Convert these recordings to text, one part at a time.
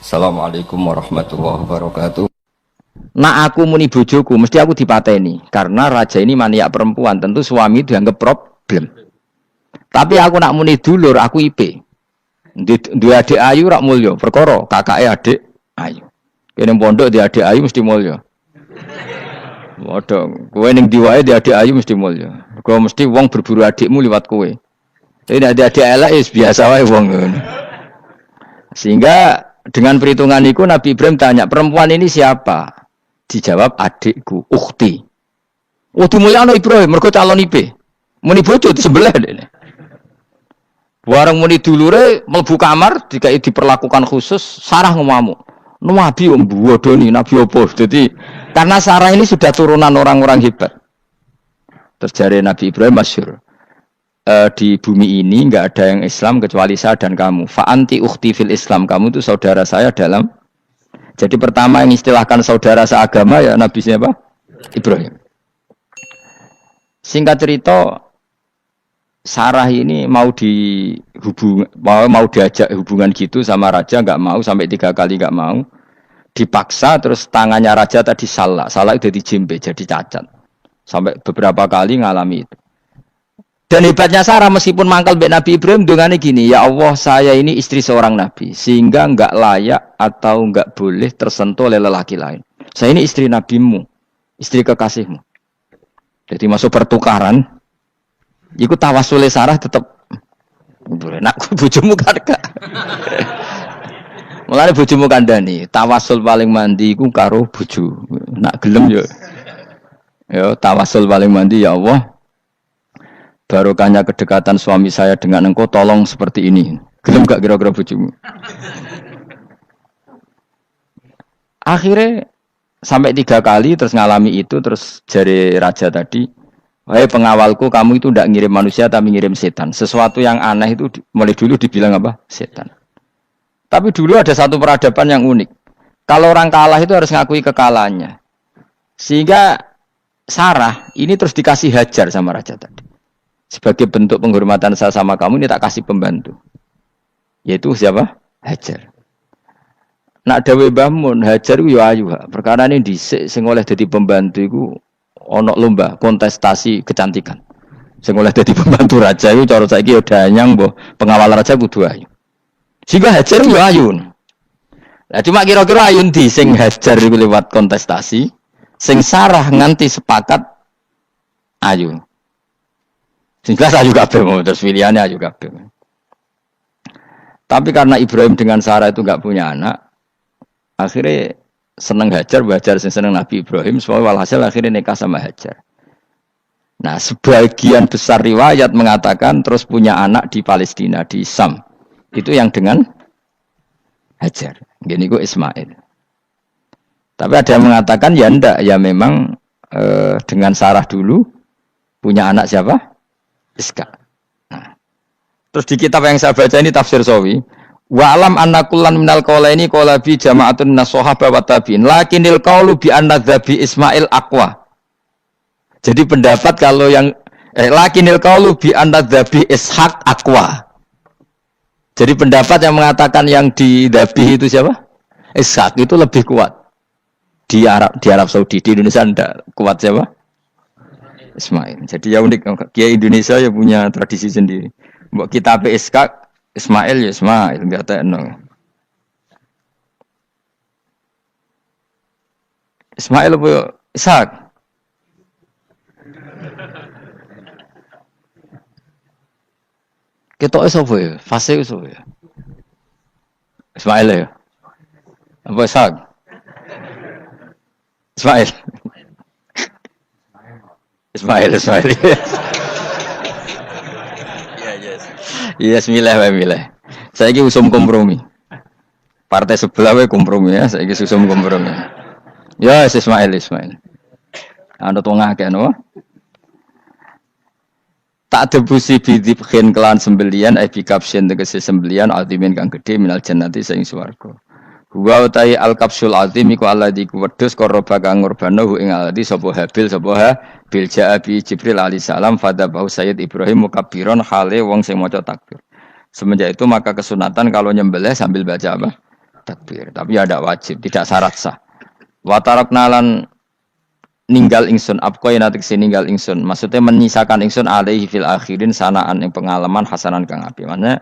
Assalamualaikum warahmatullahi wabarakatuh. Nak aku muni bojoku, mesti aku dipateni. Karena raja ini maniak perempuan, tentu suami dianggap problem. Tapi aku nak muni dulur, aku IP. Dua adik ayu rak mulya, perkara kakake adik ayu. Kene pondok di adik ayu mesti mulya. Waduh, kowe ning diwae di adik ayu mesti mulya. Kowe mesti wong berburu adikmu liwat kowe. Ini adik-adik elek biasa wae wong ngono. Sehingga dengan perhitungan itu Nabi Ibrahim tanya, perempuan ini siapa? Dijawab adikku, ukhti. Oh dimulyakno Ibrahim, mergo calon IP. Muni bojo sebelah dene. Warang muni dulure mlebu kamar dikai diperlakukan khusus, Sarah ngamuk. Nabi om bodoni, Nabi opo. Jadi karena Sarah ini sudah turunan orang-orang hebat. Terjadi Nabi Ibrahim masyhur. Di bumi ini enggak ada yang Islam kecuali saya dan kamu. Fa anti ukhti fil Islam, kamu itu saudara saya dalam. Jadi pertama yang istilahkan saudara seagama ya Nabi siapa? Ibrahim. Singkat cerita, Sarah ini mau diajak hubungan gitu sama raja, nggak mau, sampai 3 kali nggak mau. Dipaksa, terus tangannya raja tadi salah itu jadi jimbe, jadi cacat. Sampai beberapa kali ngalami itu. Dan hebatnya Sarah meskipun mangkal mbek Nabi Ibrahim dongane gini, ya Allah saya ini istri seorang Nabi sehingga enggak layak atau enggak boleh tersentuh oleh lelaki lain. Saya ini istri nabimu, istri kekasihmu. Jadi masuk pertukaran, ikut tawassul Sarah tetap nak bojomu kan gak. Mulane bojomu kandhani, tawassul paling mandi iku karo bojo. Nak gelem yo. Yo tawassul paling mandi ya Allah. Barokahnya kedekatan suami saya dengan engkau, tolong seperti ini. Gelem gak kira-kira bojomu? Akhirnya sampai 3 kali terus ngalami itu, terus jari raja tadi, wahai pengawalku, kamu itu tidak ngirim manusia tapi ngirim setan. Sesuatu yang aneh itu mulai dulu dibilang apa? Setan. Tapi dulu ada satu peradaban yang unik. Kalau orang kalah itu harus ngakui kekalahannya. Sehingga Sarah ini terus dikasih Hajar sama raja tadi. Sebagai bentuk penghormatan saya sama kamu, ini tak kasih pembantu. Yaitu siapa? Hajar. Nak dawe Mbah Mun, Hajar ku yo ayu. Perkara ini dhisik sing oleh dadi pembantu iku ana lomba kontestasi kecantikan. Sing oleh dadi pembantu raja iku cara saiki yo danyang mbah, pengawal raja kudu ayu. Sehingga Hajar yo ayu. Lah cuma kira-kira ayu ndi sing Hajar iku lewat kontestasi, sing Sarah nganti sepakat ayu. Sehingga saya juga bingung, terus pilihannya juga bingung. Tapi karena Ibrahim dengan Sarah itu enggak punya anak, akhirnya seneng Hajar seneng Nabi Ibrahim, soalnya walhasil akhirnya nikah sama Hajar. Nah, sebagian besar riwayat mengatakan terus punya anak di Palestina, di Sam. Itu yang dengan Hajar. Gini kok Ismail. Tapi ada yang mengatakan ya enggak, ya memang dengan Sarah dulu punya anak siapa? Iska. Nah. Terus di kitab yang saya baca ini tafsir Sawi, wa alam anna kullan minal qaulaini qala bi jama'atun minas sahabah wa tabi'in lakinnil qaulu bi anna dzabi Ismail aqwa. Jadi pendapat kalau yang lakinnil qaulu bi anna dzabi Ishaq aqwa. Jadi pendapat yang mengatakan yang didzabi itu siapa? Ishaq itu lebih kuat. Di Arab Saudi, di Indonesia enggak kuat siapa? Ismail. Jadi ya unik, Kiai Indonesia ya punya tradisi sendiri. Mbok kita PSK Ismail ya Ismail, enggak tekno. Ismail apa Ishak? Kita sapa ya? Fase sapa ya? Ismail ya. Apa Ishak? Ismail. Ismail. Iya, milih. Saya ini usum kompromi. Partai sebelah we kompromi ya, saya ini usum kompromi. Ya, Ismail. Anu tengah kan, no? Tak debusi bidibkhin kelan sembelian, bikapsin tegesi sembelian, altimin kang gede minal jannati saing swarga. Wa utai al-kapsul azim iku alladzi kuwedhus qaraba kang ngurbanohu ing alladzi sapa Habil ja'abi Jibril alaihi salam fadabahu Sayyid Ibrahim mukabbiron hale wong sing maca takbir. Semenjak itu maka kesunatan kalau nyembelih sambil baca apa? takbir, tapi ada wajib, tidak syarat sah. Wa tarakna lan ninggal ingsun apkoy natik ninggal ingsun, maksudnya menyisakan ingsun alaihi fil akhirin sanaan yang pengalaman hasanan kang api. Maksudnya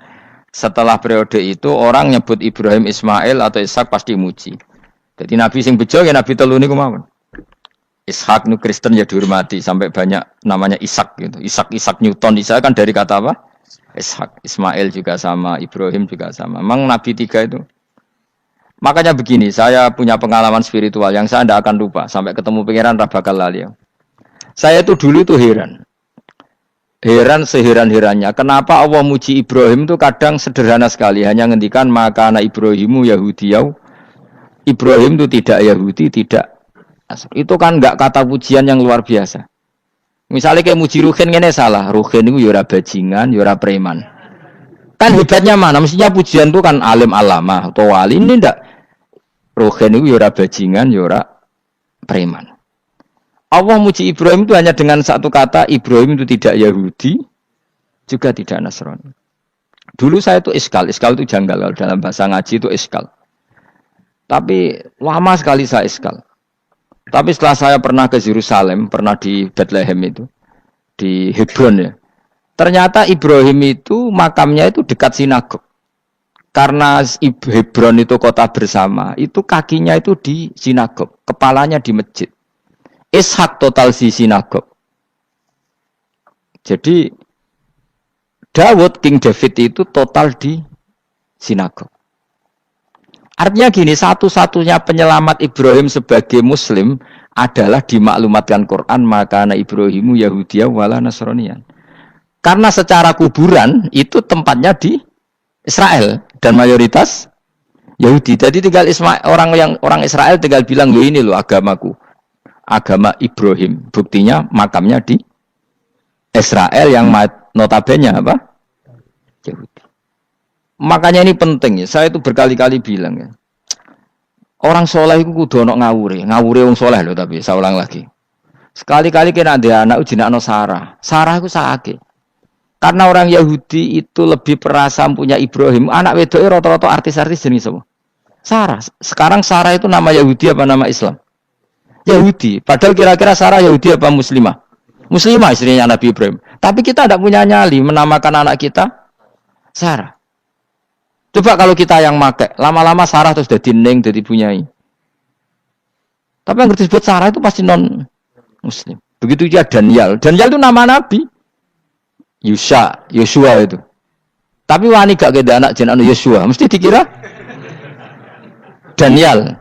setelah periode itu orang nyebut Ibrahim, Ismail atau Ishak pasti muji. Jadi nabi sing bejo ya nabi telu niku mawon. Ishak nu Kristen ya dihormati sampai banyak namanya Ishak gitu. Ishak Newton Ishak kan dari kata apa? Ishak. Ismail juga sama, Ibrahim juga sama. Memang nabi tiga itu. Makanya begini, saya punya pengalaman spiritual yang saya tidak akan lupa sampai ketemu pangeran ra bakal lali. Saya itu dulu tuh heran seheran-herannya. Kenapa Allah muji Ibrahim itu kadang sederhana sekali, hanya ngendikan maka anak Ibrahimu Yahudiyau. Ibrahim itu tidak Yahudi, tidak. Itu kan enggak kata pujian yang luar biasa. Misalnya kayak muji Ruhin ini salah. Ruhin itu yura bajingan, yura preman. Kan hebatnya mana? Mestinya pujian itu kan alim alama atau wali. Ini enggak. Ruhin itu yura bajingan, yura preman. Allah muji Ibrahim itu hanya dengan satu kata. Ibrahim itu tidak Yahudi, juga tidak Nasrani. Dulu saya itu iskal itu janggal. Kalau dalam bahasa ngaji itu iskal. Tapi lama sekali saya iskal. Tapi setelah saya pernah ke Yerusalem, pernah di Bethlehem itu, di Hebron ya. Ternyata Ibrahim itu makamnya itu dekat sinagog. Karena Hebron itu kota bersama, itu kakinya itu di sinagog, kepalanya di masjid. Ishak total di sinagog. Jadi King David itu total di sinagog. Artinya gini, satu-satunya penyelamat Ibrahim sebagai Muslim adalah dimaklumatkan Quran maka anak Ibrahimu Yahudiyah wala Nasraniyan. Karena secara kuburan itu tempatnya di Israel dan mayoritas Yahudi. Jadi tinggal orang Israel tinggal bilang, ini loh agamaku, agama Ibrahim. Buktinya makamnya di Israel yang notabene apa? Yahudi. Makanya ini penting ya. Saya itu berkali-kali bilang ya. Orang soleh itu kudu ono ngawure wong soleh loh, tapi saya ulang lagi. Sekali-kali kena ada anak jinakno Sarah. Sarah itu sakit. Karena orang Yahudi itu lebih perasa punya Ibrahim. Anak wedoknya rata-rata artis-artis jenis semua. Sarah. Sekarang Sarah itu nama Yahudi apa nama Islam? Yahudi. Padahal kira-kira Sarah Yahudi apa Muslimah? Muslimah istrinya Nabi Ibrahim. Tapi kita tidak punya nyali menamakan anak kita Sarah. Coba kalau kita yang make, lama-lama Sarah terus jadi neng, jadi punyai. Tapi yang disebut Sarah itu pasti non Muslim. Begitu juga Daniel. Daniel itu nama Nabi. Yosua itu. Tapi wani gak keda anak jenenge Yosua, mesti dikira Daniel.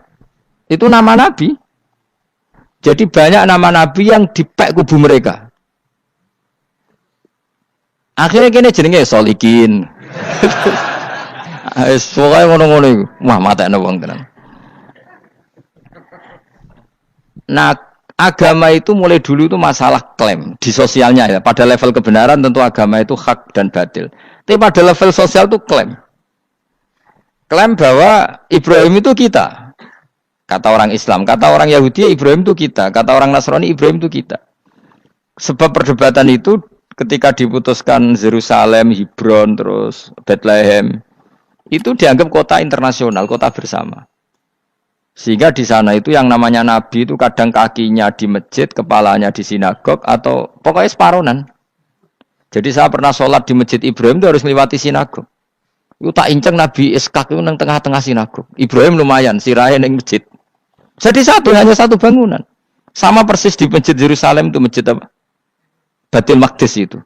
Itu nama Nabi. Jadi banyak nama Nabi yang dipek kubu mereka. Akhirnya kene jenenge Solikin. Pokoke ngono-ngono iku. Wah, matekno wong tenan. Nah, agama itu mulai dulu itu masalah klaim di sosialnya ya. Pada level kebenaran tentu agama itu hak dan batil. Tapi pada level sosial itu klaim. Klaim bahwa Ibrahim itu kita. Kata orang Islam, kata orang Yahudi Ibrahim itu kita, kata orang Nasrani Ibrahim itu kita. Sebab perdebatan itu ketika diputuskan Yerusalem, Hebron, terus Bethlehem, itu dianggap kota internasional, kota bersama. Sehingga di sana itu yang namanya Nabi itu kadang kakinya di masjid, kepalanya di sinagog, atau pokoknya separonan. Jadi saya pernah sholat di masjid Ibrahim itu harus melewati sinagog. Itu tak inceng Nabi Ishak itu nang tengah-tengah sinagog. Ibrahim lumayan, sirahe ning masjid. Jadi hanya satu bangunan. Sama persis di masjid Yerusalem itu masjid apa? Baitul Maqdis itu.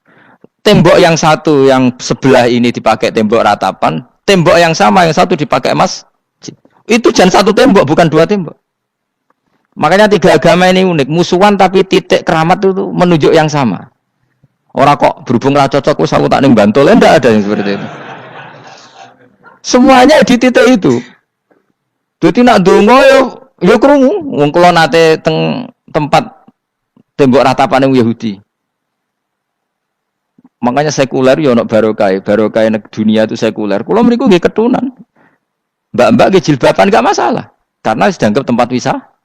Tembok yang satu yang sebelah ini dipakai tembok ratapan, tembok yang sama yang satu dipakai masjid. Itu jangan satu tembok, bukan dua tembok. Makanya tiga agama ini unik, musuhan tapi titik keramat itu menunjuk yang sama. Orang kok berhubung ra cocok wis aku tak ning Bantul, enggak ada yang seperti itu. Semuanya di titik itu. Dadi nak ndonga yo krungu, wong kula nate teng tempat tembok ratapan Yahudi. Makanya sekuler yo ono barokah dunia itu sekuler. Kula mriku nggih ketunan. Mbak-mbak nggih jilbaban enggak masalah. Karena dianggap tempat wisata.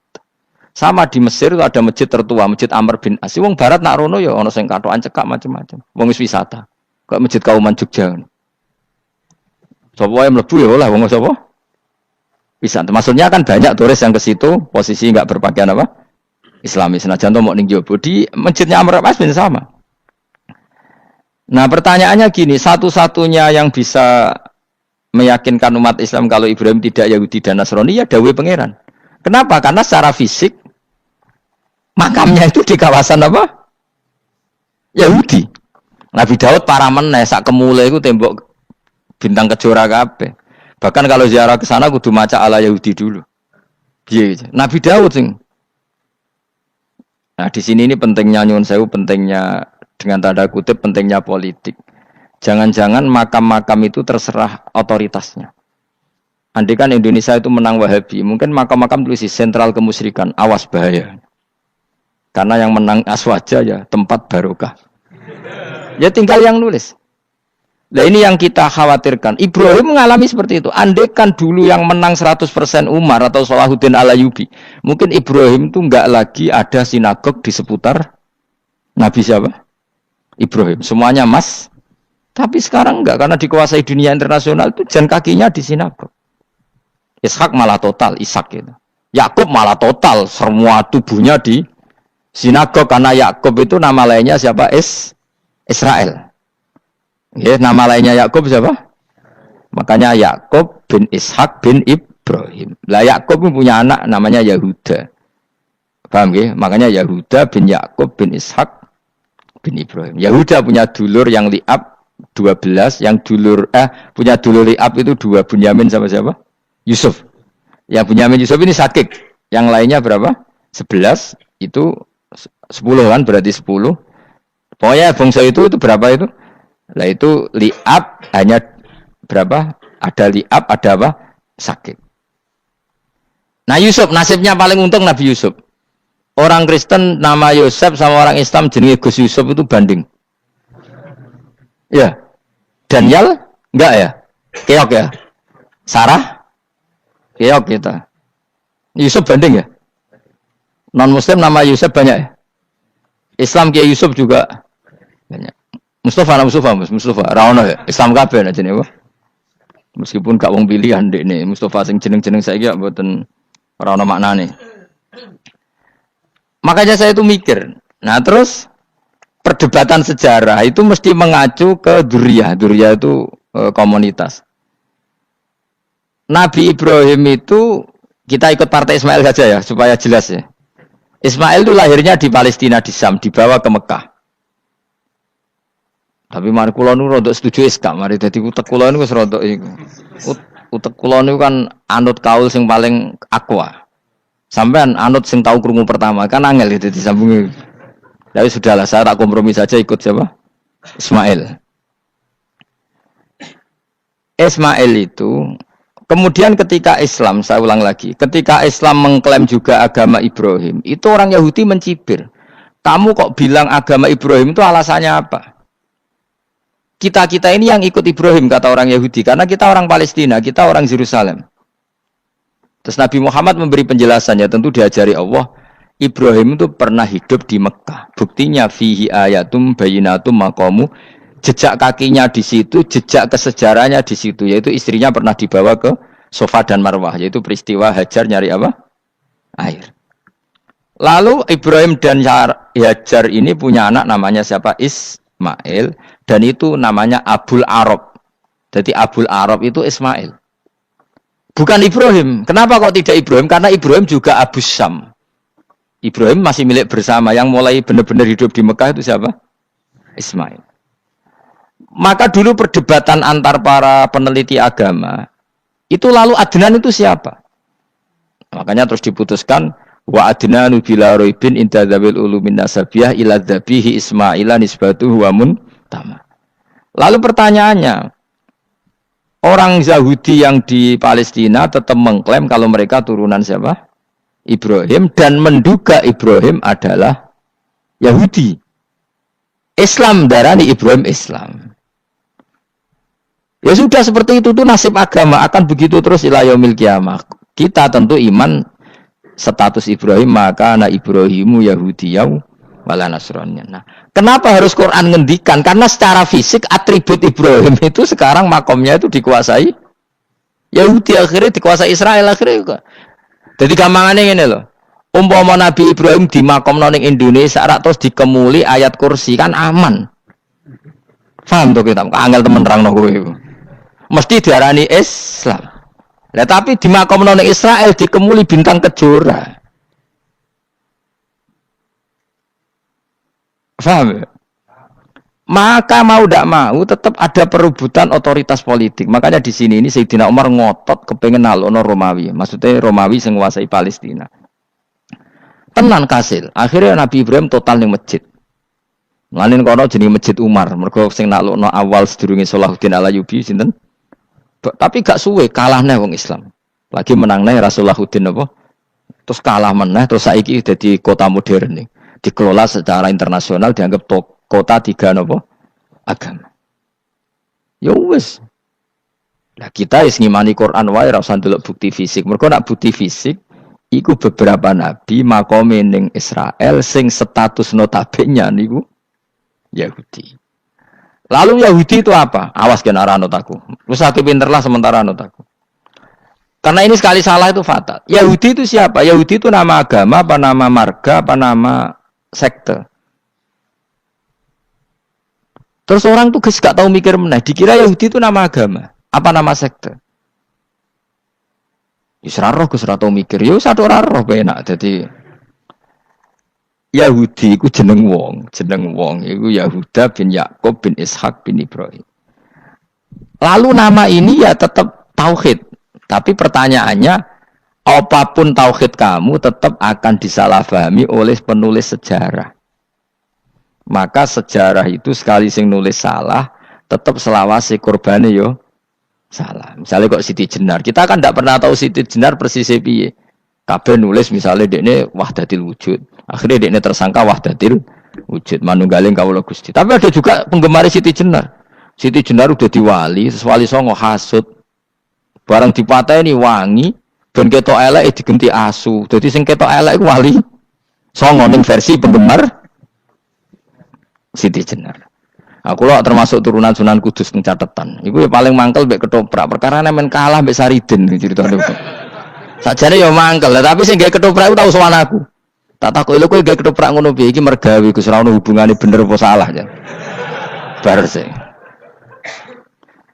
Sama di Mesir itu ada masjid tertua, Masjid Amr bin As. Wong barat nak rono ya ono sing katokan cekak macam-macam. Wong wis wisata. Kok Masjid Kauman Jogja. Sapa wae mlebu ya oleh wong sapa? Bisa. Maksudnya kan banyak turis yang ke situ posisi nggak berpakaian apa? Islami. Senajan to mau ning jowo di masjidnya Amr bin sama. Nah, pertanyaannya gini, satu-satunya yang bisa meyakinkan umat Islam kalau Ibrahim tidak Yahudi dan Nasrani ya dawuh pangeran. Kenapa? Karena secara fisik makamnya itu di kawasan apa? Yahudi. Nabi Daud para meneh sak kemule iku tembok bintang kejora kabeh. Bahkan kalau ziarah ke sana kudu maca ala Yahudi dulu. Piye gitu. Nabi Daud sing. Nah, di sini ini pentingnya nyuwun sewu, pentingnya dengan tanda kutip pentingnya politik. Jangan-jangan makam-makam itu terserah otoritasnya. Andai kan Indonesia itu menang Wahabi, mungkin makam-makam tulis sentral kemusyrikan, awas bahaya. Karena yang menang Aswaja ya tempat barokah. Ya tinggal yang nulis. Nah ini yang kita khawatirkan. Ibrahim mengalami seperti itu. Andai kan dulu yang menang 100% Umar atau Salahuddin Al-Ayyubi, mungkin Ibrahim itu enggak lagi ada sinagog di seputar Nabi siapa? Ibrahim. Semuanya mas. Tapi sekarang enggak, karena dikuasai dunia internasional itu jan kakinya di sinagog. Ishak malah total, Ishak gitu. Yakub malah total, semua tubuhnya di sinagog, karena Yakub itu nama lainnya siapa? Israel. Ya, nama lainnya Yakub siapa? Makanya Yakub bin Ishak bin Ibrahim. Lah Yakub punya anak namanya Yahuda. Paham ya? Makanya Yahuda bin Yakub bin Ishak bin Ibrahim. Yahuda punya dulur yang li'ab 12, yang dulur punya dulur li'ab itu 2, Bunyamin sama siapa? Yusuf. Yang Bunyamin Yusuf ini sakit. Yang lainnya berapa? 11, itu 10 kan, berarti 10. Pokoknya bangsa itu berapa itu? Lah itu li'ab hanya berapa? Ada li'ab, ada apa? Sakit. Nah Yusuf, nasibnya paling untung Nabi Yusuf. Orang Kristen nama Yusuf sama orang Islam jenenge Gus Yusuf itu banding. Ya. Daniel? Enggak ya? Keok ya? Sarah? Keok kita. Yusuf banding ya? Non-Muslim nama Yusuf banyak ya? Islam Kiai Yusuf juga banyak. Mustafa, Raono ya, Islam kabeh aja nih, meskipun gak wong pilihan dek nih, Mustafa sing jeneng saya gak buatan Raono maknane. Makanya saya itu mikir, nah terus perdebatan sejarah itu mesti mengacu ke Duriyah itu komunitas. Nabi Ibrahim itu kita ikut partai Ismail saja ya supaya jelas ya. Ismail itu lahirnya di Palestina di Syam, dibawa ke Mekah. Tapi mari kula nu rodok setuju iska, mari dadi utek kula niku wis rodok iku. Utek kula niku kan anut kaul sing paling aqua. Sampean anut sing tahu krungu pertama, kan angel itu disambungi. Tapi sudahlah, saya tak kompromi saja ikut siapa? Ismail. Ismail itu kemudian ketika Islam, saya ulang lagi, ketika Islam mengklaim juga agama Ibrahim, itu orang Yahudi mencibir. Kamu kok bilang agama Ibrahim itu alasannya apa? Kita ini yang ikut Ibrahim, kata orang Yahudi, karena kita orang Palestina, kita orang Yerusalem. Terus Nabi Muhammad memberi penjelasannya, tentu diajari Allah, Ibrahim itu pernah hidup di Mekah. Buktinya fihi ayatum bayinatum maqamu, jejak kakinya di situ, jejak kesejarahnya di situ, yaitu istrinya pernah dibawa ke Safa dan Marwah, yaitu peristiwa Hajar nyari apa? Air. Lalu Ibrahim dan Hajar ini punya anak namanya siapa? Ismail, dan itu namanya Abul Arab. Jadi Abul Arab itu Ismail. Bukan Ibrahim. Kenapa kok tidak Ibrahim? Karena Ibrahim juga Abu Syam. Ibrahim masih milik bersama. Yang mulai benar-benar hidup di Mekah itu siapa? Ismail. Maka dulu perdebatan antar para peneliti agama, itu lalu Adnan itu siapa? Makanya terus diputuskan, wa adnanu bila roibin inda dzawil ulumin nasabiyah ila dzabihi Ismaila nisbatuhu wa muntama. Lalu pertanyaannya, orang Yahudi yang di Palestina tetap mengklaim kalau mereka turunan siapa? Ibrahim, dan menduga Ibrahim adalah Yahudi. Islam darani Ibrahim Islam. Ya sudah seperti itu tuh nasib agama akan begitu terus ila yaumil qiyamah. Kita tentu iman status Ibrahim, maka anak Ibrahimu Yahudiyau wala Nasraniyah. Nah, kenapa harus Quran ngendikan? Karena secara fisik atribut Ibrahim itu sekarang makomnya itu dikuasai Yahudi akhirnya dikuasai Israel akhirnya juga. Jadi gampangane ngene lho. Umpama Nabi Ibrahim dimakamno ning Indonesia rak terus dikemuli ayat kursi kan aman. Paham to kita? Angel temen terangno kowe iku. Mesti diarani Islam. Lah tapi dimakamno ning Israel dikemuli bintang kejora. Paham ya? Maka mau tidak mau tetap ada perebutan otoritas politik. Makanya di sini ini Sayyidina Umar ngotot kepengen nalono Romawi. Maksudnya Romawi sing nguasai Palestina. Tenan kasil. Akhirnya Nabi Ibrahim total ning masjid. Lanin kono jenenge Masjid Umar. Mergo sing nalono awal sedurunge Salahuddin Alayubi sinten? Tapi gak suwe kalahne wong Islam. Lagi menangne Rasulullahuddin apa? Terus kalah meneh terus saiki dadi kota modern nih. Dikelola secara internasional dianggap kota tiga nopo agama. Ya wis. Lah kita is ngimani Quran wae ora usah ndelok bukti fisik. Mergo nak bukti fisik iku beberapa nabi makome ning Israel sing status notabene niku Yahudi. Lalu Yahudi itu apa? Awas gen ora anut aku. Wis aku pinter lah sementara anut aku. Karena ini sekali salah itu fatal. Yahudi itu siapa? Yahudi itu nama agama, apa nama marga, apa nama sekte. Terus orang tuh gak tahu mikir meneh, dikira Yahudi itu nama agama, apa nama sekte. Isra roh Gus ora tau mikir, yo satu ora roh enak. Dadi Yahudi iku jeneng wong iku Yahuda bin Yakub bin Ishak bin Ibrahim. Lalu nama ini ya tetap tauhid. Tapi pertanyaannya, apapun tauhid kamu tetap akan disalahpahami oleh penulis sejarah. Maka sejarah itu sekali sing nulis salah, tetap selawase korbane yo salah. Misalnya kok Siti Jenar, kita kan tidak pernah tahu Siti Jenar persisnya piye. Kabeh nulis misalnya dekne wahdatil wujud. Akhirnya dekne tersangka wahdatil wujud, manunggaling kawula Gusti. Tapi ada juga penggemar Siti Jenar. Siti Jenar udah diwali, wali songo hasud. Barang dipateni wangi, ben ketok elek digenti asu. Dadi sing ketok elek iku wali songo ning versi penggemar Siti Jenar. Aku lho termasuk turunan Sunan Kudus ning catetan. Iku ya paling mangkel mbek ketoprak. Perkara men kalah mbek Saridin ceritane. Sakjane ya mangkel, tapi sing gawe ketoprak iku tau sowan aku. Tak takoki lho kowe gawe ketoprak ngono piye iki mergawe Gus ora ono hubungane bener apa salah ya. Bar sih.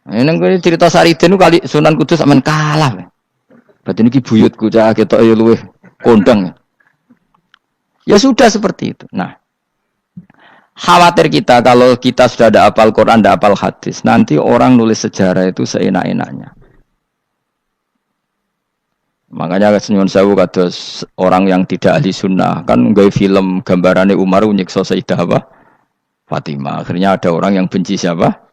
Nang kowe cerita Saridin kali Sunan Kudus men kalah. Berarti niki buyutku cah ketok ya luweh kondang. Ya sudah seperti itu. Nah, khawatir kita kalau kita sudah ada hafal Quran, ada hafal hadis, nanti orang nulis sejarah itu seenak-enaknya. Makanya senyum sewu kados orang yang tidak ahli sunnah kan nggawe film gambarannya Umar nyiksa Sayyidah apa? Fatimah. Akhirnya ada orang yang benci siapa?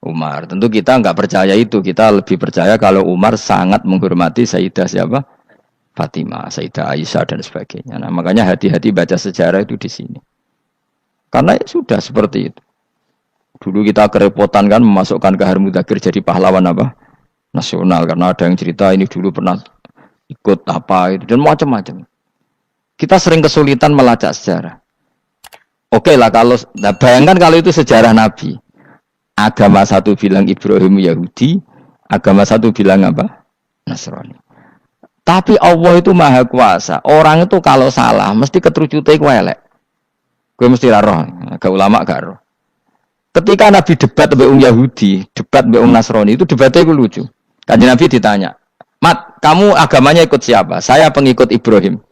Umar. Tentu kita enggak percaya itu. Kita lebih percaya kalau Umar sangat menghormati Sayyidah siapa? Fatimah, Sayyidah Aisyah dan sebagainya. Nah, makanya hati-hati baca sejarah itu di sini. Karena ya sudah seperti itu. Dulu kita kerepotan kan memasukkan Kahar Mudzakkir jadi pahlawan apa? Nasional karena ada yang cerita ini dulu pernah ikut apa itu dan macam-macam. Kita sering kesulitan melacak sejarah. Oke lah kalau bayangkan kalau itu sejarah Nabi. Agama satu bilang Ibrahim Yahudi, agama satu bilang apa? Nasrani. Tapi Allah itu maha kuasa. Orang itu kalau salah mesti keterucute iku elek. Kowe mesti ra roh, agak ulama gak roh. Ketika Nabi debat mbek Yahudi, debat mbek Nasrani itu debatnya iku lucu. Kanjeng Nabi ditanya, "Mat, kamu agamanya ikut siapa?" "Saya pengikut Ibrahim."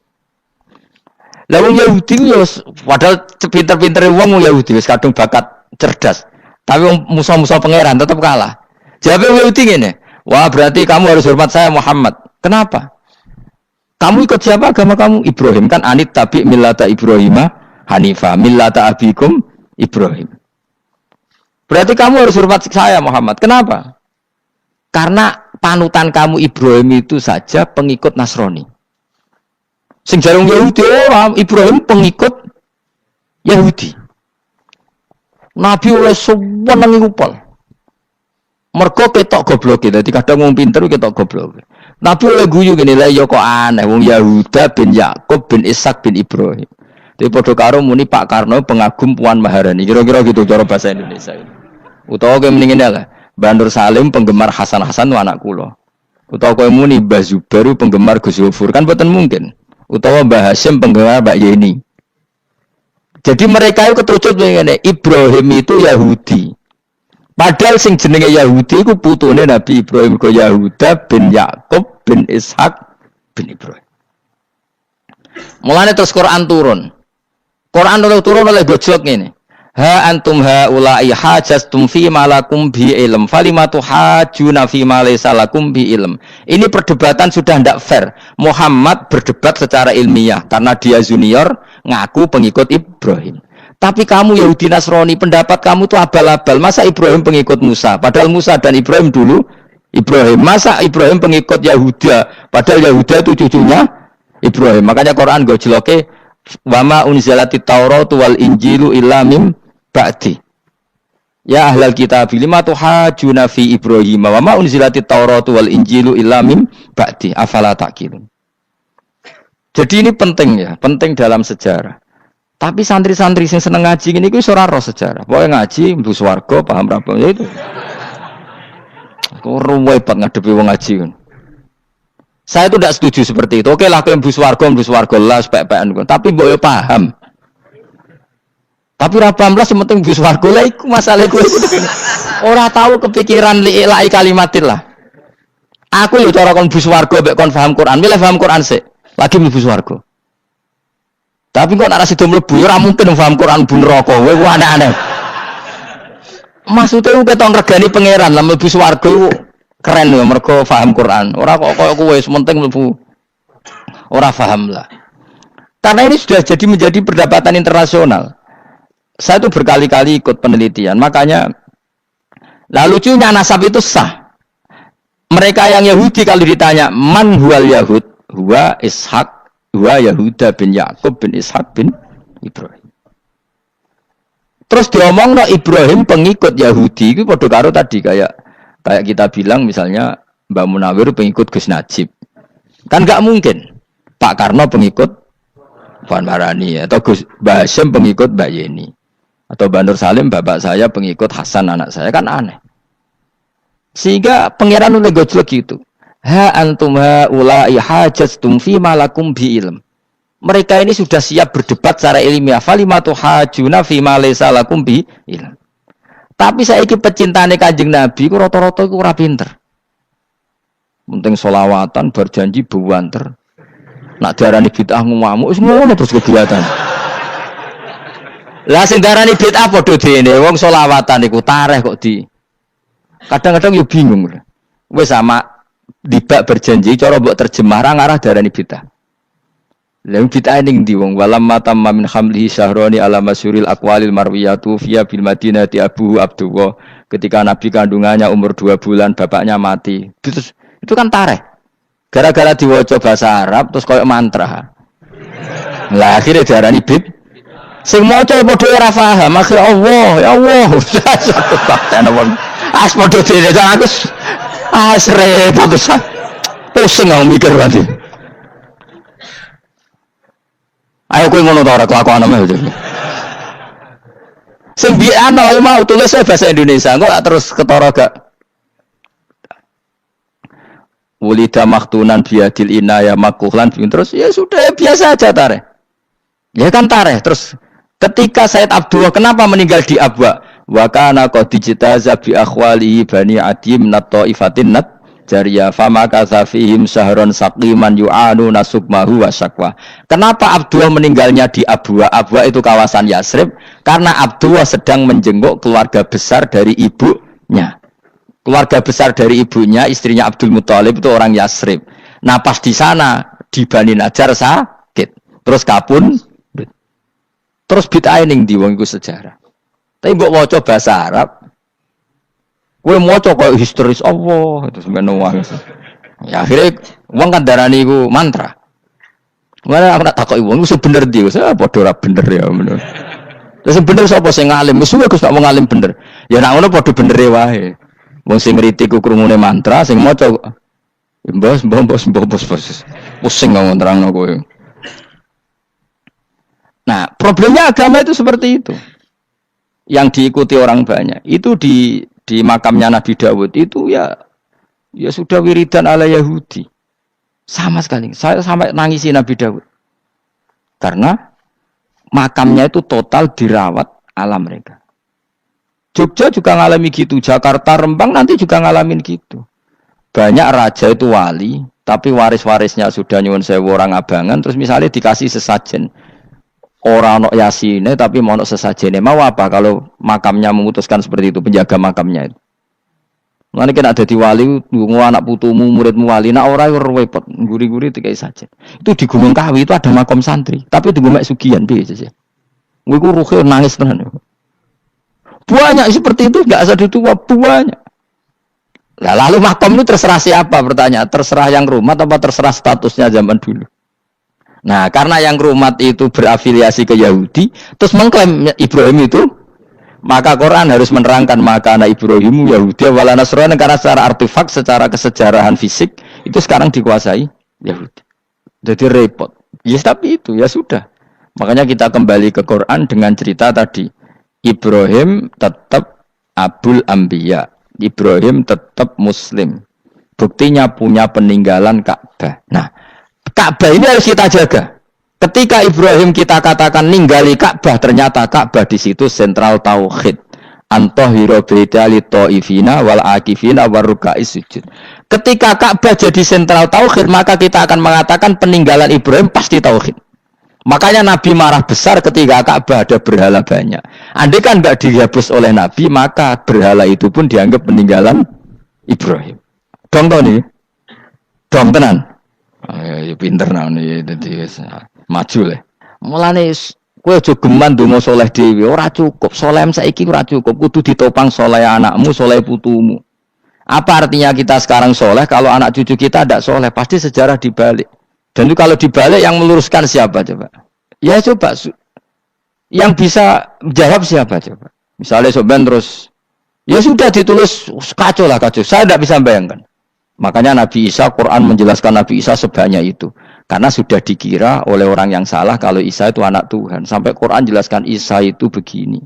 Lah wong Yahudi yo padahal pinter-pintere wong Yahudi wis kadung bakat cerdas. Tapi musuh-musuh pangeran tetap kalah. Jawab wong Yahudi ngene, "Wah, berarti kamu harus hormat saya Muhammad." "Kenapa?" "Kamu ikut siapa agama kamu?" "Ibrahim." "Kan anit tabi millata Ibrahimah Hanifah millata abikum Ibrahim." "Berarti kamu harus hormat saya Muhammad." "Kenapa?" "Karena panutan kamu Ibrahim itu saja pengikut Nasrani." Sing jarung Yahudi Ibrahim pengikut Yahudi. Nabi oleh seneng iku pol. Mergo ketok goblok e. Dadi kadang wong pinter ketok goblok. Nabi oleh guyu ngene lha ya kok aneh wong Yahuda bin Yakub bin Ishak bin Ibrahim. Dadi padha karo muni Pak Karno pengagum Puan Maharani. Kira-kira gitu cara bahasa Indonesia. Utawa kowe mending ngene lah. Bandur Salim penggemar Hasan Hasan itu anak kula. Utawa kowe muni Mbah Zubair penggemar Gus Zufur kan boten mungkin. Utawa Mbah Hasyim penggemar Mbak Yeni. Jadi mereka itu ketucut ngene, Ibrahim itu Yahudi. Padahal sing jenenge Yahudi iku putune Nabi Ibrahim ko Yahuda bin Yakub bin Ishak bin Ibrahim. Mulane terus Quran turun. Quran turun oleh gojlok ngene. Ha antum haula'i hajastum fi ma lakum bi ilm falimatu hajuna fi ma laysa lakum bi ilm. Ini perdebatan sudah tidak fair. Muhammad berdebat secara ilmiah karena dia junior ngaku pengikut Ibrahim. Tapi kamu Yahudi Nasrani pendapat kamu tuh abal-abal. Masa Ibrahim pengikut Musa? Padahal Musa dan Ibrahim dulu Ibrahim. Masa Ibrahim pengikut Yahuda? Padahal Yahuda itu cucunya Ibrahim. Makanya Quran gojloke wa ma unzilatit Tauratu wal Injilu illa mim ba'di. Ya ahlal kitab lima tuhajuna fi Ibrahim wa ma unzilatit Tauratu wal Injilu illa mim ba'di. Afala taqilun. Jadi ini penting ya, penting dalam sejarah. Tapi santri-santri yang seneng ngaji ini ku ora roh sejarah. Pokoke ngaji mlebu swarga paham ra ya itu. Kok ruwet banget ngadepi wong ngaji kan. Saya itu tidak setuju seperti itu. Oke lah kowe mlebu swarga lah spek-pekan. Tapi mbok yo paham. Tapi ra paham lah sementing mlebu swarga lah iku masalah kowe. Ora tahu kepikiran li'ilai kalimatin lah. Aku yo cara kon mlebu swarga mek kon paham Quran, milih paham Quran sik. Lagi mlebu swarga. Tapi kok nek sido mlebu ora mungkin paham Quran bu neraka. Kowe aneh-aneh. Maksudnya keton regani pangeran lah mlebu swarga keren lho mergo paham Quran. Ora kok koyo kowe sementing mlebu. Ora paham lah. Karena ini sudah jadi menjadi perdebatan internasional. Saya tuh berkali-kali ikut penelitian. Makanya lah lucunya nasab itu sah. Mereka yang Yahudi kalau ditanya man huwal Yahud, huwa Ishak, huwa Yahuda bin Yakub bin Ishak bin Ibrahim. Terus diomong no Ibrahim pengikut Yahudi itu padha karo tadi kayak kita bilang misalnya Mbak Munawir pengikut Gus Najib. Kan enggak mungkin. Pak Karno pengikut Puan Marani atau Gus Mbah Hasyim pengikut Mbak Yeni. Atau Mbak Nur Salim bapak saya pengikut Hasan anak saya kan aneh. Sehingga pangeran oleh gojlok gitu. Ha antum haula'i hajastum fi ma lakum bi ilm. Mereka ini sudah siap berdebat secara ilmiah. Falimatu hajuna fi ma laysa lakum bi ilm. Tapi saiki pecintane Kanjeng Nabi ku rata-rata iku ora pinter. Penting selawatan berjanji buwanter. Nak diarani bid'ah ngamuk wis ngono terus kegiatan. Lah sing diarani bid'ah padha dene wong selawatan iku tareh kok di. Kadang-kadang yo bingung. Wis sama dibak berjanji cara mbok terjemah ra ngarah diarani bid'ah. Lah bid'ah ning ndi wong walam matamma min hamlihi syahrani ala masyuril aqwalil marwiyatu fiya bil madinati abu Abdullah ketika nabi kandungannya umur 2 bulan bapaknya mati. Terus itu kan tareh. Gara-gara diwaca bahasa Arab terus koyo mantra. Lah akhirnya diarani bid. Sing maca padha ora paham, akhire Allah, ya Allah. As padha dene aku repot terus. Pusing aku mikir berarti. Ayo kowe ngono ta ora kelakuan ame. Sing biyen mau tulis bahasa Indonesia, kok terus ketara gak Wulida maktunan biadil inaya makuhlan terus ya sudah ya biasa aja tareh. Ya kan tareh terus ketika Said Abdullah kenapa meninggal di Abwa? Wa kana qad dijtaza bi akhwalihi bani adim nat taifatin nat jariya fama kasafihim sahron saqiman yu'anu nasukmahu wa syakwa. Kenapa Abdullah meninggalnya di Abwa? Abwa itu kawasan Yasrib karena Abdullah sedang menjenguk keluarga besar dari ibunya. Keluarga besar dari ibunya, istrinya Abdul Muthalib itu orang Yasrib. Nah pas di sana di Bani Najjar sakit, terus kapun, terus bid'ah ning di wong iku sejarah. Tapi mbok waca bahasa Arab, kowe maca koyo historis Allah itu semene wae. Ya akhirnya wong kan darani iku mantra. Mana aku nak takoki wong iku bener ndi, saya padha ora bener ya menurut. Terus bener sapa sing ngalim? Wis Gus tak wong ngalim bener. Ya nek ngono padha bener wae. Wong sing ngritik ku krungune mantra, sing maca mbos. Pusing ngomong terangno kowe. Nah, problemnya agama itu seperti itu. Yang diikuti orang banyak. Itu di makamnya Nabi Dawud itu ya Ya sudah wiridan ala Yahudi. Sama sekali. Saya sampai nangisi Nabi Daud. Karena makamnya itu total dirawat alam mereka. Jogja juga ngalami gitu. Jakarta, Rembang nanti juga ngalamin gitu. Banyak raja itu wali, tapi waris-warisnya sudah nyuwun sewu orang abangan, terus misalnya dikasih sesajen. Orang ono yasine tapi mau sesajene. Mau apa kalau makamnya memutuskan seperti itu, penjaga makamnya itu. Mulane kena dadi wali, nggo anak putumu, muridmu wali, nak ora repot, guri-guri dikai sajen. Itu di Gunung Kawi itu ada makam santri, tapi di Gunung Sugihan piye sih. Kowe ku ruhe nangis tenan. Banyak seperti itu enggak usah ditua banyak. Nah, lalu makam itu terserah siapa pertanyaan? Terserah yang rumat apa terserah statusnya zaman dulu? Nah, karena yang rumat itu berafiliasi ke Yahudi, terus mengklaim Ibrahim itu, maka Quran harus menerangkan maka anak Ibrahim Yahudi wala Nasrani, karena secara artefak, secara kesejarahan fisik itu sekarang dikuasai Yahudi. Jadi repot. Ya tapi itu ya sudah. Makanya kita kembali ke Quran dengan cerita tadi. Ibrahim tetap Abul Anbiya. Ibrahim tetap Muslim. Buktinya punya peninggalan Ka'bah. Nah, Ka'bah ini harus kita jaga. Ketika Ibrahim kita katakan ninggali Ka'bah, ternyata Ka'bah di situ sentral tauhid. Antahira baita li taifina wal akifina waruka'is sujud. Ketika Ka'bah jadi sentral tauhid, maka kita akan mengatakan peninggalan Ibrahim pasti tauhid. Makanya Nabi marah besar ketika Ka'bah ada berhala banyak. Andai kan tidak dihapus oleh Nabi, maka berhala itu pun dianggap peninggalan Ibrahim. Dong tau nih? Dong tenan? Ya pinter nih, jadi maju lah. Mulane kowe aja geman donga saleh dhewe, ora cukup. Saleh saiki ora cukup, kudu ditopang saleh anakmu, saleh putumu. Apa artinya kita sekarang saleh kalau anak cucu kita tidak saleh? Pasti sejarah dibalik. Dan itu kalau dibalik yang meluruskan siapa coba? Ya coba yang bisa jawab siapa coba? Misalnya soban terus ya sudah ditulis kacau lah kacau. Saya tidak bisa bayangkan. Makanya Nabi Isa, Quran menjelaskan Nabi Isa sebanyak itu. Karena sudah dikira oleh orang yang salah kalau Isa itu anak Tuhan. Sampai Quran jelaskan Isa itu begini.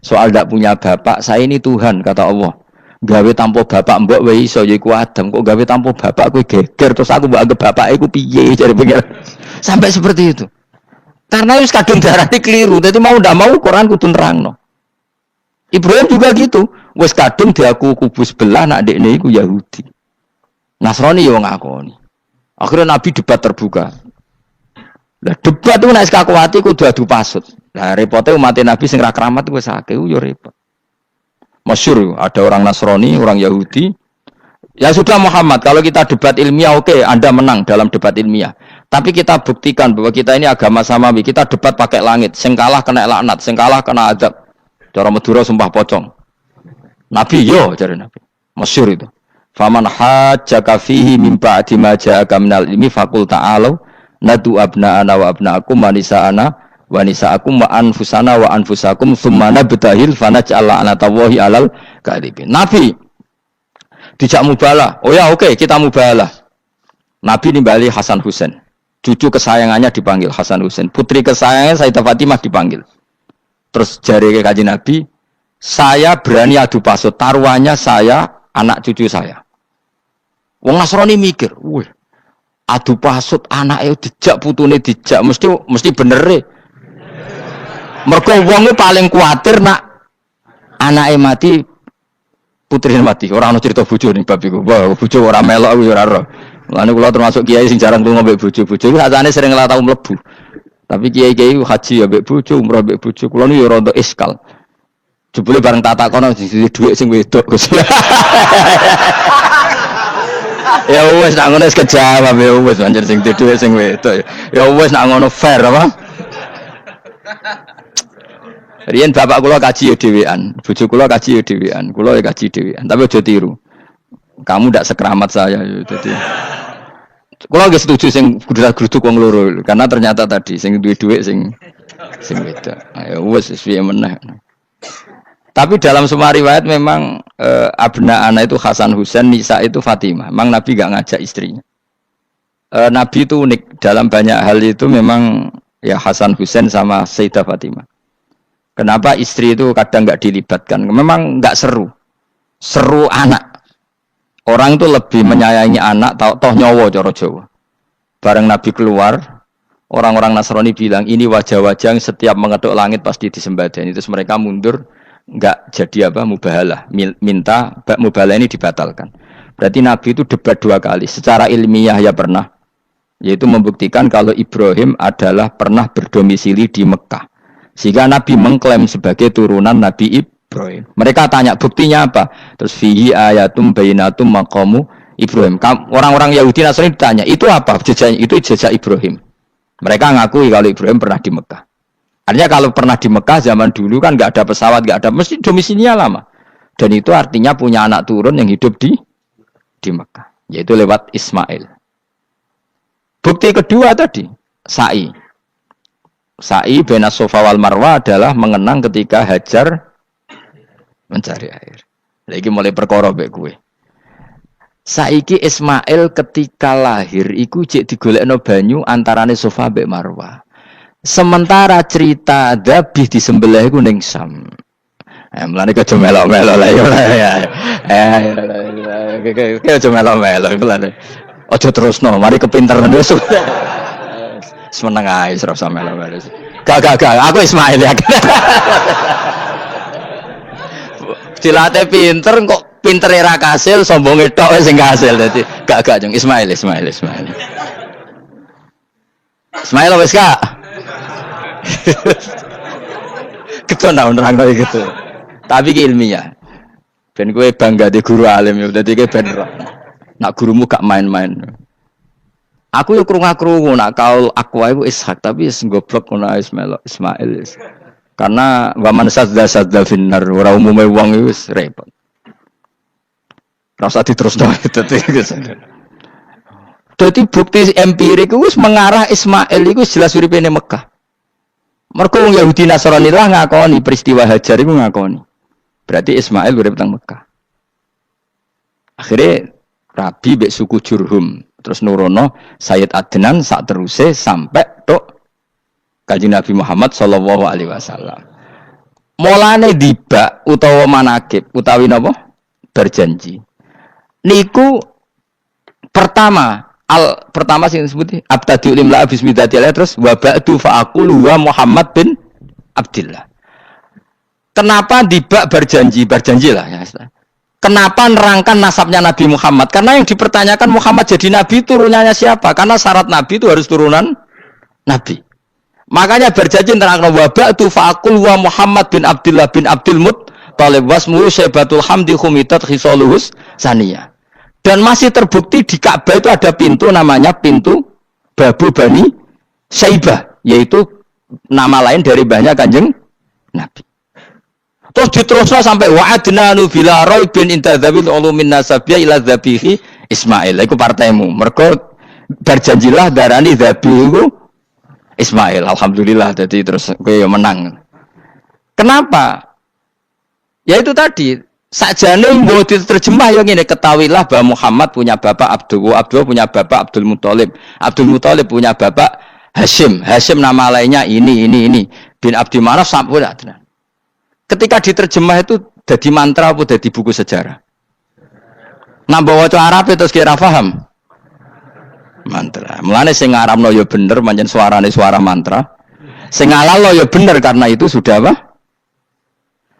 Soal tidak punya bapak, saya ini Tuhan, kata Allah. Gawe tanpa bapak mbok wae iso ya iku Adam, kok gawe tanpa bapak kowe geger terus aku mbok anggap bapak iku piye jare pengen. Sampai seperti itu. Karena wis kadung darane keliru, dadi mau ndak mau Quran kudu nerangno. Ibrahim juga gitu, wis kadung diaku kubu sebelah nak dekne iku Yahudi. Nasrani yo ngakoni. Akhirnya Nabi debat terbuka. Lah debat itu nek kakuati kudu adu pasut. Lah repote umat Nabi sing ra keramat wis akeh yo repot. Masyhur ada orang Nasrani, orang Yahudi. Ya sudah Muhammad, kalau kita debat ilmiah oke, Anda menang dalam debat ilmiah. Tapi kita buktikan bahwa kita ini agama samawi. Kita debat pakai langit, sing kalah kena laknat, sing kalah kena adab. Cara Madura sumpah pocong. Nabi yo cari Nabi. Masyhur itu. Faman hajjaka fihi min ba'di ma ja'aka minal ilmi faqul ta'alu nadu abna'ana wa abna'akum wa nisa'ana wa nisa'akum wa anfusana wa anfusakum thumma nabtahil fanaj'al la'natallahi 'alal kadhibin. Nabi dijak mubalah. Oh ya oke, kita mubalah. Nabi nimbali Hasan Husain. Cucu kesayangannya dipanggil Hasan Husain. Putri kesayangannya Sayyidah Fatimah dipanggil. Terus jari ke Kanjeng Nabi, saya berani adu pasut, taruhannya saya, anak cucu saya. Wong Nasrani mikir, wih, adu pasut anaknya dijak putune dijak mesti bener e. Mergo wong paling kuatir nak anake mati putrine mati. Ora ana cerita bojo ning bab iku. Wah, bojo ora melok aku ya ora ora. Mulane kula termasuk kiai sing jarang lunga mbek bojo. Bojo iku sakjane sering lah tau mlebu. Tapi kiai-kiai haji ya mbek bojo, umrah mbek bojo. Kula niku ya rada iskal. Jebule bareng tak takono sing dhuwit sing wedok Gus. Ya wis nak ngono wis kejawab ya wis anjir sing dhuwit sing wedok. Ya wis nak ngono fair apa? Riyen bapak kula kaji ya dhewean, bojo kula kaji ya dhewean, kula ya kaji dhewean. Tapi aja tiru. Kamu ndak sekeramat saya ya dadi. Kula nggih setuju sing gruduk wong loro karena ternyata tadi sing duwe dhuwit sing wedok. Ya wis piye meneh. Tapi dalam semua riwayat memang abna ana itu Hasan Husain, Nisa itu Fatimah. Memang Nabi enggak ngajak istrinya. Nabi itu unik dalam banyak hal itu memang ya Hasan Husain sama Sayyidah Fatimah. Kenapa istri itu kadang enggak dilibatkan? Memang enggak seru. Seru anak. Orang itu lebih menyayangi anak toh nyawa cara Jawa. Bareng Nabi keluar, orang-orang Nasrani bilang ini wajah-wajah yang setiap mengetuk langit pasti disembadani. Terus mereka mundur, enggak jadi mubahalah. Minta mubahalah ini dibatalkan. Berarti Nabi itu debat 2 kali. Secara ilmiah ya pernah, yaitu membuktikan kalau Ibrahim adalah pernah berdomisili di Mekah. Sehingga Nabi mengklaim sebagai turunan Nabi Ibrahim. Mereka tanya buktinya apa? Terus fihi ayatum bainatum maqamu Ibrahim. Orang-orang Yahudi Nasrani ditanya, itu apa? Jejaknya itu jejak Ibrahim. Mereka ngakui kalau Ibrahim pernah di Mekah. Artinya kalau pernah di Mekah zaman dulu kan nggak ada pesawat, nggak ada, mesti domisilinya lama. Dan itu artinya punya anak turun yang hidup di Mekah, yaitu lewat Ismail. Bukti kedua tadi, sa'i. Sa'i baina Safa wal Marwah adalah mengenang ketika Hajar mencari air. Lagi mulai perkara mbek kowe. Saiki Ismail ketika lahir iku jek digolekno banyu antarane Safa mbek Marwah. Sementara cerita dzabih disembelih iku ning Sam. Mulane aja melok-melok lah ya. Aja melok-melok mulane. Aja terusno, mari kepinteran wis. Semeneng ae ora usah melok-melok. Gak, aku Ismail ya. Dilate pinter kok pintere ra kasil, sombonge tok sing kasil dadi. Gak jeng Ismail. Ismail wis Kak. Keton nerangno gitu. Tapi ki ilmiah. Ben kowe bangga di guru alim ya dadi kowe ben nak gurumu gak main-main. Aku yo krungu-krungu nak kaul Aqwa iku Ishak tapi wis goblok ngono Ismail. Karena wa man sadza finnar ora umume wong iku wis repot. Ora usah diterusno dadi bukti empirik wis mengarah Ismail iku jelas uripe ning Mekah. Mergo wong Yahudi Nasrani lah ngakoni peristiwa Hajar iku ngakoni. Berarti Ismail urip teng Mekah. Akhirnya Rabi mbek suku Jurhum terus nurono Sayyid Adnan sak teruse sampai tok Kanjeng Nabi Muhammad sallallahu alaihi wasallam. Mulane dibak utawa manakib utawi napa? Berjanji. Niku pertama sing disebut abtadiul imla bismillah terus wa ba'du fa aqulu wa Muhammad bin Abdullah. Kenapa dibak berjanjilah ya. Kenapa nerangkan nasabnya Nabi Muhammad? Karena yang dipertanyakan Muhammad jadi Nabi turunannya siapa? Karena syarat Nabi itu harus turunan Nabi. Makanya berjanji nerangkan wabak tu fa'akul wa Muhammad bin Abdullah bin Abdul Muttalib wasmuhu syaibatul hamdi khumitat khisaluhus saniyah. Dan masih terbukti di Ka'bah itu ada pintu namanya pintu Babu Bani Syaibah. Yaitu nama lain dari banyak Kanjeng Nabi. Terus diterusno sampai wa'adnanu bila raibin intadzabil ulumin nasabiyah ila dzabihi Ismail. Iku partaimu. Mergo berjanjilah darani dzabihu Ismail. Alhamdulillah jadi terus kowe menang. Kenapa? Ya itu tadi, sakjane mbok diterjemah yang ngene ketahuilah bahwa Muhammad punya bapak Abdullah punya bapak Abdul Muthalib punya bapak Hashim nama lainnya ini bin Abdi Manaf sampai Adnan. Ketika diterjemah itu jadi mantra apa jadi buku sejarah? Nambah waca Arab terus kira paham? Mantra. Mulane sing ngarapno ya bener pancen suarane suara mantra. Sing ngalalo ya bener karena itu sudah apa?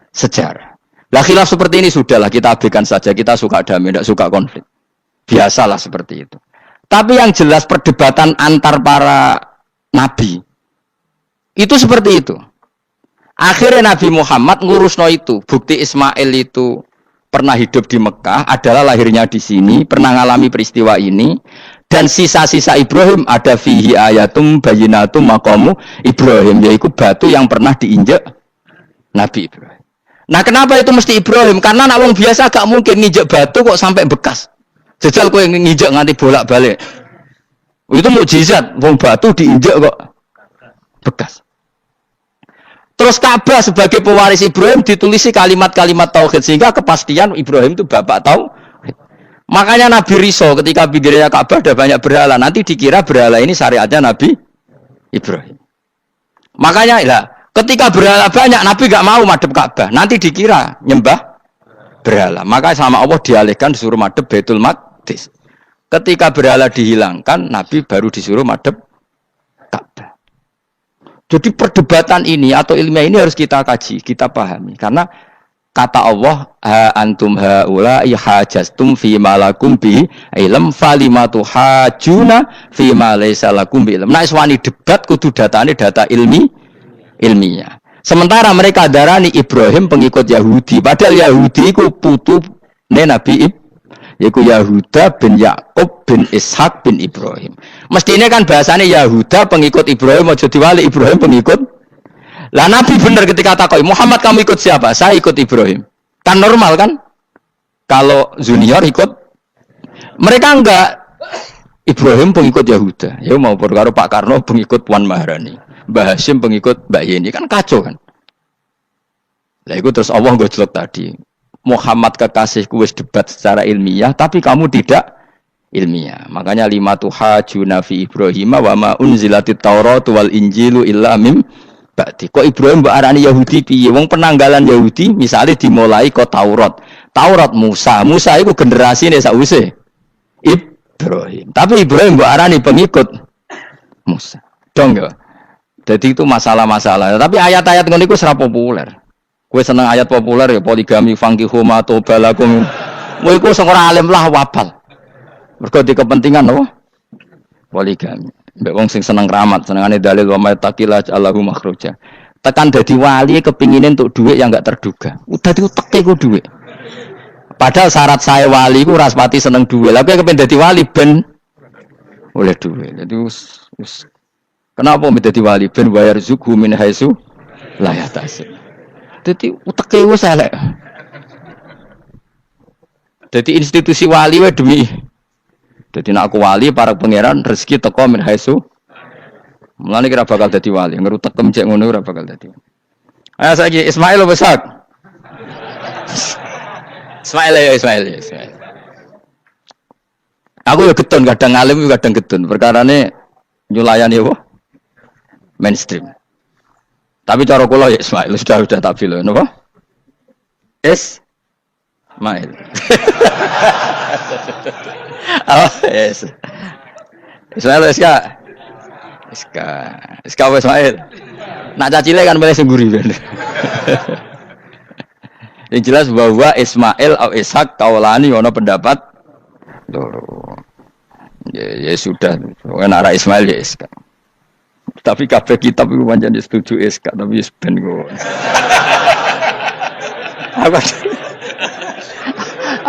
Sejarah. Lah khilaf seperti ini sudahlah kita abaikan saja, kita suka damai, tidak suka konflik. Biasalah seperti itu. Tapi yang jelas perdebatan antar para nabi itu seperti itu. Akhirnya Nabi Muhammad ngurusno itu. Bukti Ismail itu pernah hidup di Mekah, adalah lahirnya di sini, pernah ngalami peristiwa ini. Dan sisa-sisa Ibrahim ada fihi ayatum bayinatum maqamu Ibrahim, yaitu batu yang pernah diinjak Nabi Ibrahim. Nah kenapa itu mesti Ibrahim? Karena nak wong biasa gak mungkin nginjak batu kok sampai bekas. Jajal kowe nginjak nganti bolak-balik. Itu mukjizat, wong batu diinjak kok bekas. Terus Ka'bah sebagai pewaris Ibrahim ditulisi kalimat-kalimat tauhid sehingga kepastian Ibrahim itu bapak tauhid. Makanya Nabi Riso ketika pinggirnya Ka'bah ada banyak berhala, nanti dikira berhala ini syariatnya Nabi Ibrahim. Makanya lah ketika berhala banyak Nabi gak mau madhep Ka'bah, nanti dikira nyembah berhala. Maka sama Allah dialihkan disuruh madhep Baitul Maqdis. Ketika berhala dihilangkan, Nabi baru disuruh madhep Ka'bah. Jadi perdebatan ini atau ilmiah ini harus kita kaji, kita pahami. Karena kata Allah, ha antum haula hajastum fi ma lakum bi ilm falimatu hajuna fi ma laysa lakum bi ilm. Nah, iswani debat kudu datane data ilmiah. Sementara mereka darani Ibrahim pengikut Yahudi, padahal Yahudi iku putune Nabi yaiku Yahuda bin Yakub bin Ishak bin Ibrahim. Mestinya kan bahasanya Yahuda pengikut Ibrahim, aja diwali Ibrahim pengikut. Lah Nabi benar ketika takoi, Muhammad kamu ikut siapa? Saya ikut Ibrahim. Kan normal kan? Kalau junior ikut, mereka enggak. Ibrahim pengikut Yahuda. Ya mau perkara Pak Karno pengikut Puan Maharani. Mbah Hashim pengikut Mbak Yeni. Kan kacau kan? Lah itu terus Allah gojlok tadi. Muhammad kekasihku wis debat secara ilmiah, tapi kamu tidak ilmiah. Makanya lima tuhajuna fi Ibrahim wa ma unzilatit Taurat wal Injilu illa mim ba'di. Kok Ibrahim mbok arani Yahudi piye? Wong penanggalan Yahudi misalnya dimulai kok Taurat. Taurat Musa. Musa itu generasine sakwise Ibrahim. Tapi Ibrahim mbok arani pengikut Musa. Dong ya. Jadi itu masalah-masalah. Tapi ayat-ayat ngono iku ora populer. Kowe seneng ayat populer ya poligami fankihu ma tobalakum. Kowe iku sing ora alim lah wabal. Mergo di kepentingan apa? Poligami. Mbek wong sing seneng keramat, senengane dalil wa may taqilla Allahu makhraja. Tekan dadi wali kepingine entuk dhuwit yang enggak terduga. Udah diuteke ku dhuwit. Padahal syarat saya wali ku ora pati seneng dhuwit. Lah kowe kepen dadi wali ben oleh dhuwit. Dadi wis kenapa mbek dadi wali ben bayar zuku min haitsu la yahtasib. Dadi uteke wis elek. Dadi institusi wali wae demi. Dadi nek aku wali para pangeran rezeki teko min haitsu. Mulane kira bakal dadi wali, ngerutekem cek ngono ora bakal dadi. Ayo saiki Ismail besak. Ismail. Aku ya getun kadang alim kadang getun. Perkarane nyulayani apa? Mainstream. Tapi cara kula ya Ismail sudah tak bilang napa? Ismail. Oh, yes. Ismail Iska Ismail. Nak cacile kan boleh sengguri ben. Yang jelas bahwa Ismail atau Ishak kaulani ono pendapat loro. Ya sudah, kan arah Ismail ya Iska. Tapi kabeh kitab iku pancen setuju Iska, tapi wis ben kok.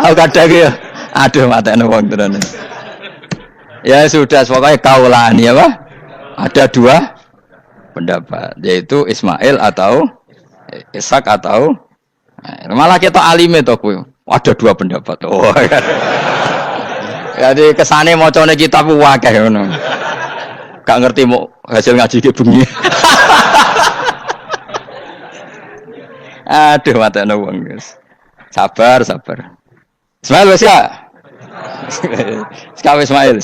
Aku kadang ya, aduh matane wong tenan. Ya sudah, pokoknya kaulani apa? Ada dua pendapat, yaitu Ismail atau Ishak atau malah kita alime to kowe. Ada dua pendapat. Oh. Jadi kesane macane kitab akeh ngono. Gak ngerti mau hasil ngaji ke bengi. Aduh matane wong guys. Sabar. Ismail wis ya. Ismail.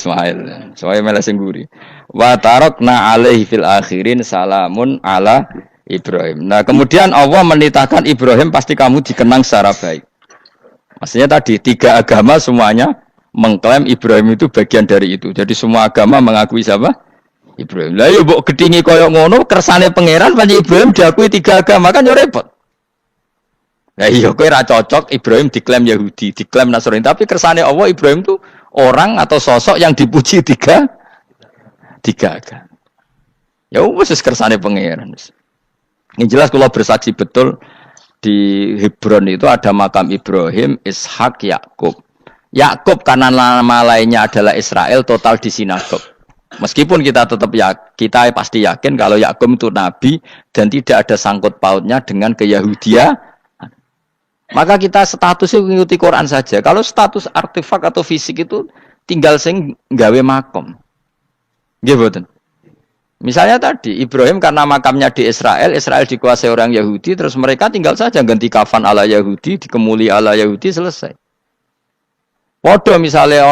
Soale malah sing nguri. Wa tarakna alaihi fil akhirin salamun ala Ibrahim. Nah, kemudian Allah menitahkan Ibrahim pasti kamu dikenang secara baik. Maksudnya tadi tiga agama semuanya mengklaim Ibrahim itu bagian dari itu. Jadi semua agama mengakui siapa? Ibrahim. Lah yo mbok gedhingi kaya ngono kersane pangeran pancen Ibrahim diakui tiga agama kan yo repot. Lah iya kowe ora cocok Ibrahim diklaim Yahudi, diklaim Nasrani, tapi kersane Allah Ibrahim itu orang atau sosok yang dipuji tiga agama. Ya wis kersane pangeran. Ini jelas kalau bersaksi betul di Hebron itu ada makam Ibrahim, Ishak, Yakub. Yakub karena nama lainnya adalah Israel total di sinagog. Meskipun kita tetap kita pasti yakin kalau Yakub itu nabi dan tidak ada sangkut pautnya dengan keyahudian. Maka kita statusnya mengikuti Quran saja. Kalau status artefak atau fisik itu tinggal sing gawe makom. Nggih mboten. Misalnya tadi Ibrahim karena makamnya di Israel dikuasai orang Yahudi, terus mereka tinggal saja ganti kafan ala Yahudi, dikemuli ala Yahudi, selesai. Padha misalnya